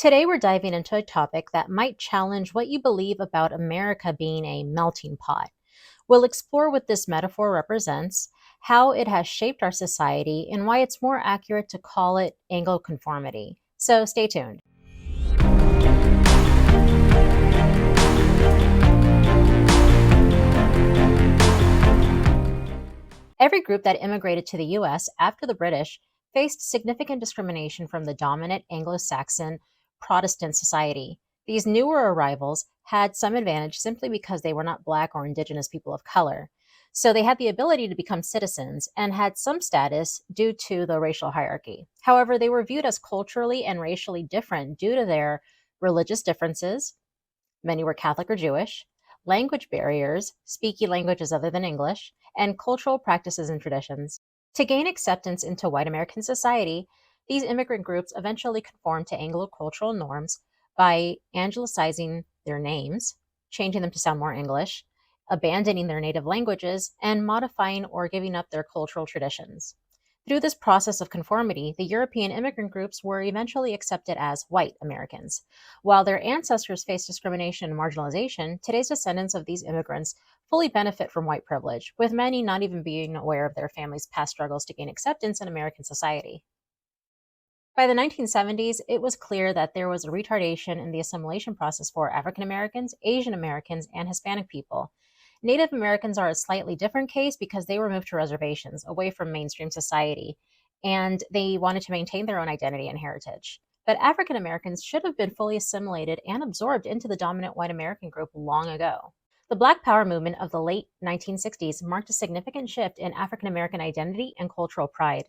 Today, we're diving into a topic that might challenge what you believe about America being a melting pot. We'll explore what this metaphor represents, how it has shaped our society, and why it's more accurate to call it Anglo Conformity. So stay tuned. Every group that immigrated to the US after the British faced significant discrimination from the dominant Anglo-Saxon Protestant society. These newer arrivals had some advantage simply because they were not Black or Indigenous people of color. So they had the ability to become citizens and had some status due to the racial hierarchy. However, they were viewed as culturally and racially different due to their religious differences. Many were Catholic or Jewish, language barriers, speaking languages other than English, and cultural practices and traditions. To gain acceptance into white American society, these immigrant groups eventually conformed to Anglo-cultural norms by anglicizing their names, changing them to sound more English, abandoning their native languages, and modifying or giving up their cultural traditions. Through this process of conformity, the European immigrant groups were eventually accepted as white Americans. While their ancestors faced discrimination and marginalization, today's descendants of these immigrants fully benefit from white privilege, with many not even being aware of their families' past struggles to gain acceptance in American society. By the 1970s, it was clear that there was a retardation in the assimilation process for African Americans, Asian Americans, and Hispanic people. Native Americans are a slightly different case because they were moved to reservations away from mainstream society, and they wanted to maintain their own identity and heritage. But African Americans should have been fully assimilated and absorbed into the dominant white American group long ago. The Black Power movement of the late 1960s marked a significant shift in African American identity and cultural pride.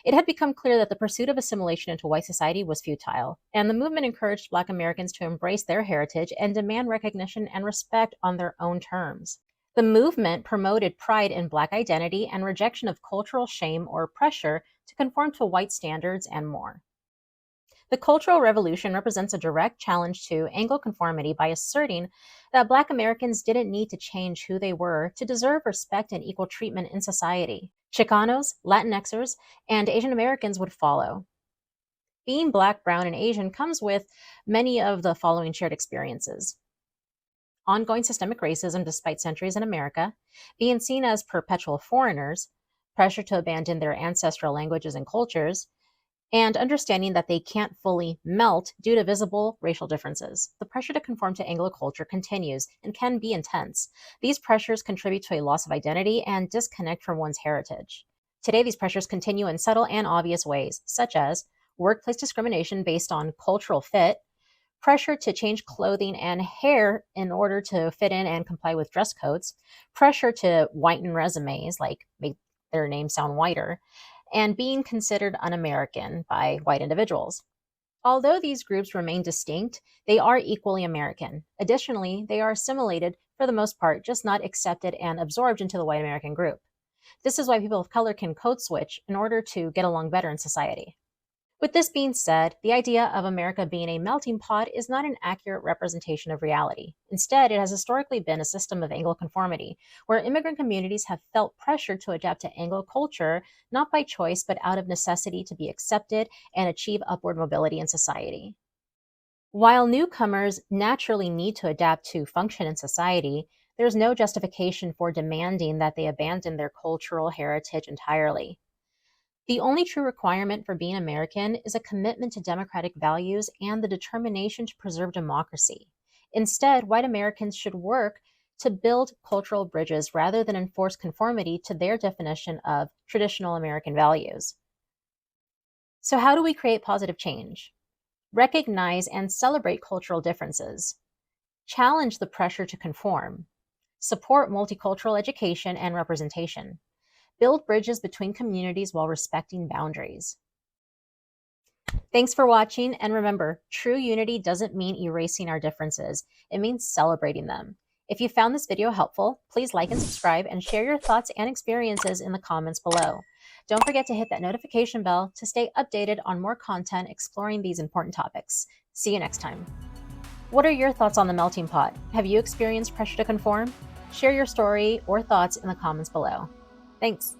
It had become clear that the pursuit of assimilation into white society was futile, and the movement encouraged Black Americans to embrace their heritage and demand recognition and respect on their own terms. The movement promoted pride in Black identity and rejection of cultural shame or pressure to conform to white standards and more. The Cultural Revolution represents a direct challenge to Anglo conformity by asserting that Black Americans didn't need to change who they were to deserve respect and equal treatment in society. Chicanos, Latinxers, and Asian Americans would follow. Being Black, Brown, and Asian comes with many of the following shared experiences: ongoing systemic racism despite centuries in America, being seen as perpetual foreigners, pressure to abandon their ancestral languages and cultures, and understanding that they can't fully melt due to visible racial differences. The pressure to conform to Anglo culture continues and can be intense. These pressures contribute to a loss of identity and disconnect from one's heritage. Today, these pressures continue in subtle and obvious ways, such as workplace discrimination based on cultural fit, pressure to change clothing and hair in order to fit in and comply with dress codes, pressure to whiten resumes, like make their name sound whiter, and being considered un-American by white individuals. Although these groups remain distinct, they are equally American. Additionally, they are assimilated for the most part, just not accepted and absorbed into the white American group. This is why people of color can code switch in order to get along better in society. With this being said, the idea of America being a melting pot is not an accurate representation of reality. Instead, it has historically been a system of Anglo conformity, where immigrant communities have felt pressure to adapt to Anglo culture, not by choice, but out of necessity to be accepted and achieve upward mobility in society. While newcomers naturally need to adapt to function in society, there's no justification for demanding that they abandon their cultural heritage entirely. The only true requirement for being American is a commitment to democratic values and the determination to preserve democracy. Instead, white Americans should work to build cultural bridges rather than enforce conformity to their definition of traditional American values. So how do we create positive change? Recognize and celebrate cultural differences. Challenge the pressure to conform. Support multicultural education and representation. Build bridges between communities while respecting boundaries. Thanks for watching, and remember, true unity doesn't mean erasing our differences. It means celebrating them. If you found this video helpful, please like and subscribe and share your thoughts and experiences in the comments below. Don't forget to hit that notification bell to stay updated on more content exploring these important topics. See you next time. What are your thoughts on the melting pot? Have you experienced pressure to conform? Share your story or thoughts in the comments below. Thanks.